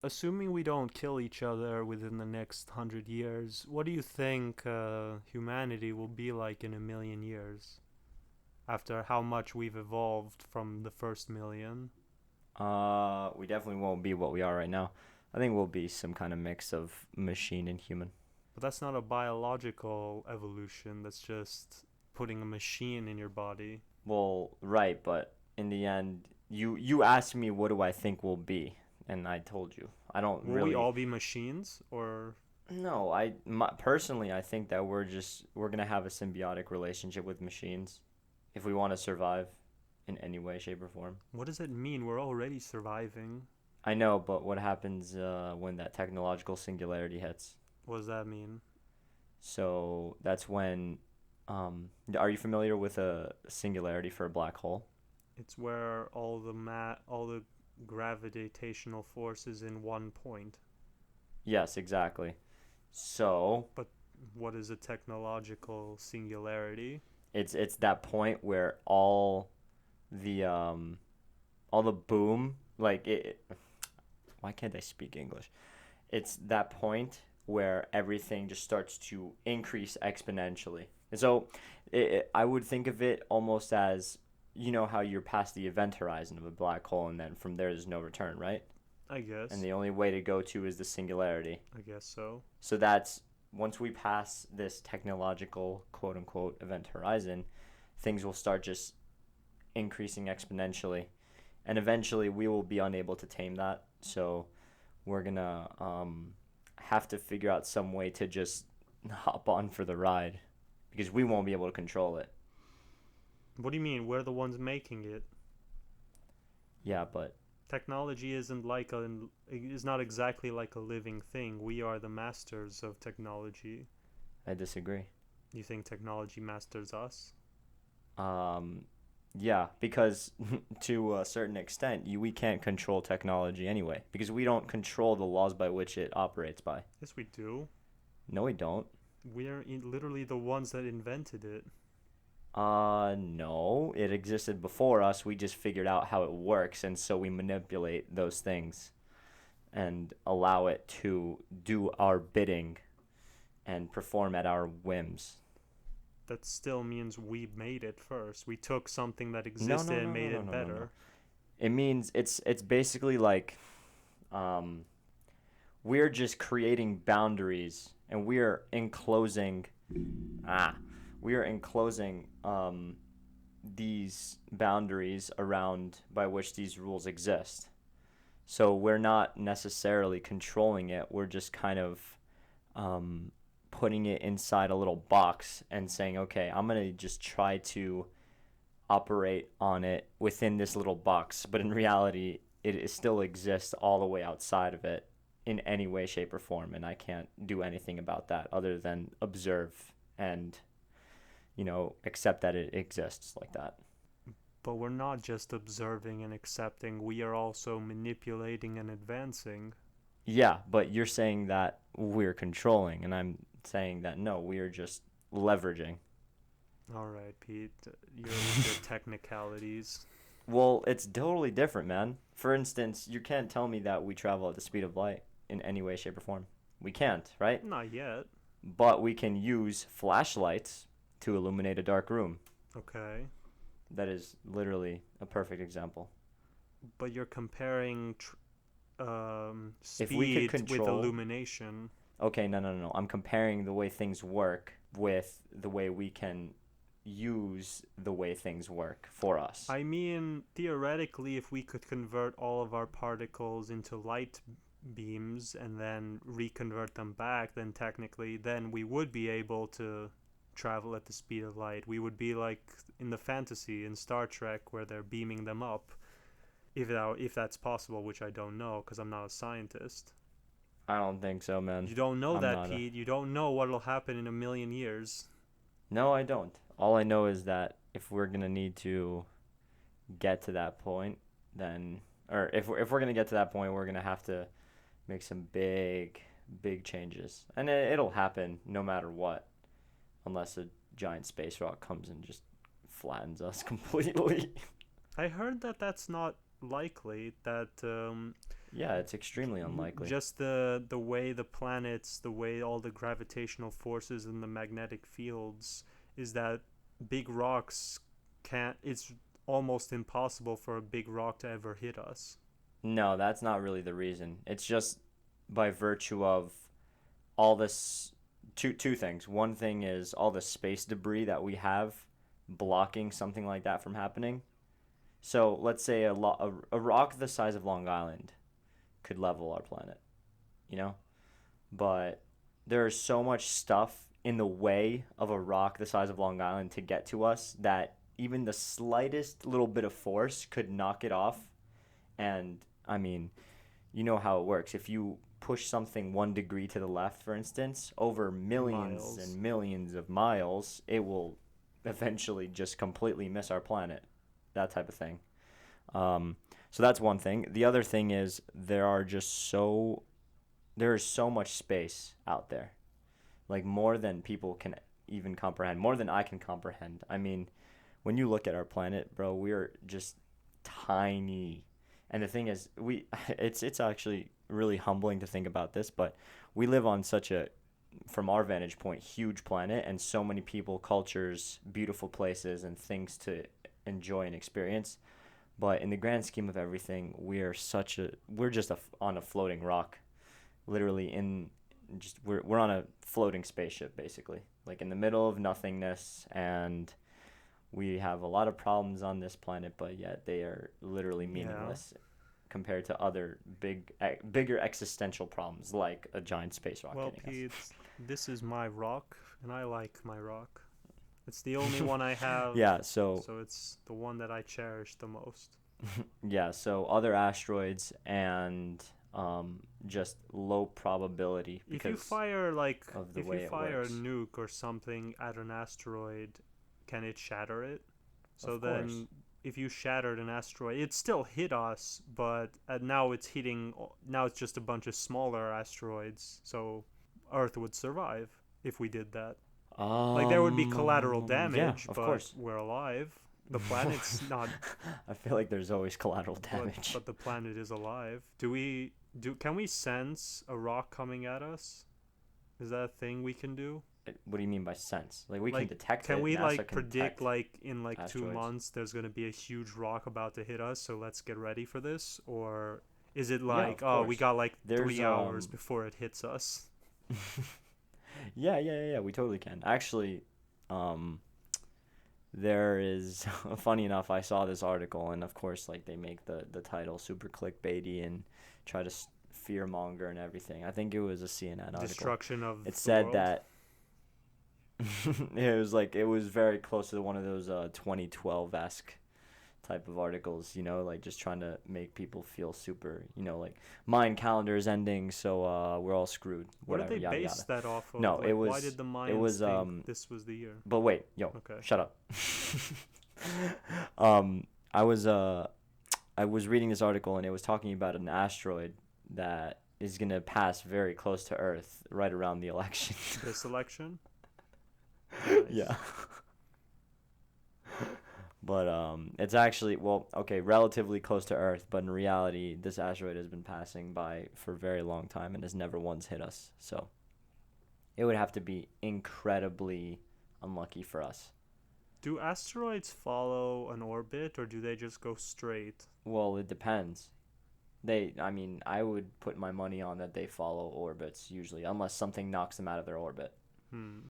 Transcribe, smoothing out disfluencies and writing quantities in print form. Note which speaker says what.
Speaker 1: Assuming we don't kill each other within the next 100 years, what do you think humanity will be like in a million years? After how much we've evolved from the first million?
Speaker 2: We definitely won't be what we are right now. I think we'll be some kind of mix of machine and human.
Speaker 1: But that's not a biological evolution, that's just putting a machine in your body.
Speaker 2: Well, right, but in the end, you asked me what do I think we'll be, and I told you. I don't
Speaker 1: Will we
Speaker 2: really.
Speaker 1: all be machines? Or.
Speaker 2: No, personally, I think that we're gonna have a symbiotic relationship with machines if we want to survive in any way, shape, or form.
Speaker 1: What does it mean? We're already surviving.
Speaker 2: I know, but what happens when that technological singularity hits?
Speaker 1: What does that mean?
Speaker 2: So that's when. Are you familiar with a singularity for a black hole?
Speaker 1: It's where all the gravitational force is in one point.
Speaker 2: Yes, exactly. So
Speaker 1: But what is a technological singularity?
Speaker 2: it's that point where the all the boom like why can't I speak English? It's that point where everything just starts to increase exponentially. And so I would think of it almost as you know how you're past the event horizon of a black hole and then from there there's no return, right?
Speaker 1: I
Speaker 2: And
Speaker 1: guess.
Speaker 2: the only way to go to is the singularity.
Speaker 1: I guess so.
Speaker 2: So that's once we pass this technological quote unquote event horizon, things will start just increasing exponentially. And eventually we will be unable to tame that. So we're going to have to figure out some way to just hop on for the ride because we won't be able to control it.
Speaker 1: What do you mean? We're the ones making it.
Speaker 2: Yeah, but
Speaker 1: Technology is not exactly like a living thing. We are the masters of technology.
Speaker 2: I disagree.
Speaker 1: You think technology masters us?
Speaker 2: Um, yeah, because to a certain extent, we can't control technology anyway, because we don't control the laws by which it operates by.
Speaker 1: Yes, we do.
Speaker 2: No, we don't.
Speaker 1: Literally the ones that invented it.
Speaker 2: No, it existed before us. We just figured out how it works, and so we manipulate those things and allow it to do our bidding and perform at our whims.
Speaker 1: That still means we made it first. We took something that
Speaker 2: No,
Speaker 1: existed
Speaker 2: no,
Speaker 1: and
Speaker 2: no, no,
Speaker 1: made
Speaker 2: no,
Speaker 1: it
Speaker 2: no, no, no.
Speaker 1: better.
Speaker 2: It means it's basically like um, we're just creating boundaries and ah we are enclosing these boundaries around by which these rules exist. So we're not necessarily controlling it. We're just kind of um, putting it inside a little box and saying, okay, I'm going to just try to operate on it within this little box. But in reality, it still exists all the way outside of it in any way, shape, or form. And I can't do anything about that other than observe and, accept that it exists like that.
Speaker 1: But we're not just observing and accepting, we are also manipulating and advancing.
Speaker 2: Yeah, but you're saying that we're controlling, and I'm saying that no, we are just leveraging.
Speaker 1: Alright, Pete, you're with your technicalities.
Speaker 2: Well, it's totally different, man. For instance, you can't tell me that we travel at the speed of light in any way, shape, or form. We can't, right?
Speaker 1: Not yet.
Speaker 2: But we can use flashlights to illuminate a dark room.
Speaker 1: Okay.
Speaker 2: That is literally a perfect example.
Speaker 1: But you're comparing
Speaker 2: If we could
Speaker 1: speed with
Speaker 2: control.
Speaker 1: illumination.
Speaker 2: Okay, no, no, no, no. I'm comparing the way things work with the way we can use the way things work for us.
Speaker 1: I mean, theoretically, if we could convert all of our particles into light beams and then reconvert them back, then technically, then we would be able to travel at the speed of light. We would be like in the fantasy in Star Trek where they're beaming them up. If that's possible, which I don't know because I'm not a scientist.
Speaker 2: I don't think so, man.
Speaker 1: You don't know
Speaker 2: I'm
Speaker 1: that,
Speaker 2: not a.
Speaker 1: Pete. You don't know what'll happen in a million years.
Speaker 2: No, I don't. All I know is that if we're gonna need to get to that point, then, or if we're gonna get to that point, we're gonna have to make some big, big changes, and it'll happen no matter what, unless a giant space rock comes and just flattens us completely.
Speaker 1: I heard that that's not likely. That
Speaker 2: Yeah, it's extremely unlikely.
Speaker 1: Just the way the planets, the way all the gravitational forces and the magnetic fields is that big rocks can't. It's almost impossible for a big rock to ever hit us.
Speaker 2: No, that's not really the reason. It's just by virtue of all this two things. One thing is all the space debris that we have blocking something like that from happening. So let's say a rock the size of Long Island could level our planet, you know? But there is so much stuff in the way of a rock the size of Long Island to get to us that even the slightest little bit of force could knock it off. And I mean, you know how it works. If you push something 1 degree to the left, for instance, over millions
Speaker 1: Miles.
Speaker 2: and millions of miles, it will eventually just completely miss our planet. That type of thing. Um, so that's one thing. The other thing is there is so much space out there, like more than people can even comprehend, more than I can comprehend. I mean, when you look at our planet, bro, we're just tiny. And the thing is, it's actually really humbling to think about this, but we live on such a, from our vantage point, huge planet, and so many people, cultures, beautiful places, and things to enjoy and experience. But in the grand scheme of everything, we're just on a floating rock, literally in just we're on a floating spaceship basically, like in the middle of nothingness, and we have a lot of problems on this planet, but yet they are literally
Speaker 1: Yeah.
Speaker 2: meaningless compared to other bigger existential problems like a giant space rock
Speaker 1: Well,
Speaker 2: hitting us.
Speaker 1: Pete, this is my rock, and I like my rock. It's the only one I have,
Speaker 2: Yeah, so
Speaker 1: so it's the one that I cherish the most.
Speaker 2: yeah, so other asteroids and just low probability
Speaker 1: If you
Speaker 2: because
Speaker 1: fire like
Speaker 2: of the
Speaker 1: if you
Speaker 2: way it
Speaker 1: fire a
Speaker 2: works.
Speaker 1: nuke or something at an asteroid, can it shatter it? So
Speaker 2: Of course.
Speaker 1: then if you shattered an asteroid, it still hit us, but now it's hitting now it's just a bunch of smaller asteroids. So Earth would survive if we did that. Like there would be collateral
Speaker 2: Yeah,
Speaker 1: damage,
Speaker 2: of
Speaker 1: but
Speaker 2: course.
Speaker 1: we're alive. The planet's not,
Speaker 2: I feel like there's always collateral
Speaker 1: but
Speaker 2: damage.
Speaker 1: but the planet is alive. Can we sense a rock coming at us? Is that a thing we can do?
Speaker 2: What do you mean by sense? Like we can
Speaker 1: Like,
Speaker 2: detect
Speaker 1: can
Speaker 2: it.
Speaker 1: we
Speaker 2: NASA
Speaker 1: like
Speaker 2: can
Speaker 1: predict
Speaker 2: detect
Speaker 1: like in like two
Speaker 2: asteroids.
Speaker 1: months there's gonna be a huge rock about to hit us, so let's get ready for this? Or is it
Speaker 2: Yeah,
Speaker 1: like,
Speaker 2: of
Speaker 1: oh, we
Speaker 2: course.
Speaker 1: got like
Speaker 2: There's
Speaker 1: 3 hours before it hits us?
Speaker 2: yeah, we totally can. Actually, um there is funny enough, I saw this article, and of course like they make the title super clickbaity and try to fear monger and everything. I think it was a CNN article.
Speaker 1: Destruction of
Speaker 2: It
Speaker 1: the
Speaker 2: said
Speaker 1: world.
Speaker 2: that it was like it was very close to one of those 2012 esque type of articles, like just trying to make people feel super, like Mayan calendar is ending, so we're all screwed,
Speaker 1: What did
Speaker 2: whatever,
Speaker 1: they
Speaker 2: yada
Speaker 1: base
Speaker 2: yada.
Speaker 1: that off of?
Speaker 2: No,
Speaker 1: Like, why did the
Speaker 2: it
Speaker 1: Mayans
Speaker 2: was
Speaker 1: think this was the year?
Speaker 2: but wait, yo,
Speaker 1: Okay.
Speaker 2: shut up. um, I was I was reading this article and it was talking about an asteroid that is gonna pass very close to Earth right around the election.
Speaker 1: This election?
Speaker 2: Yeah.
Speaker 1: Nice.
Speaker 2: But it's actually, well, okay, relatively close to Earth, but in reality, this asteroid has been passing by for a very long time and has never once hit us. So it would have to be incredibly unlucky for us.
Speaker 1: Do asteroids follow an orbit or do they just go straight?
Speaker 2: Well, it depends. I mean, I would put my money on that they follow orbits usually, unless something knocks them out of their orbit.
Speaker 1: Hmm.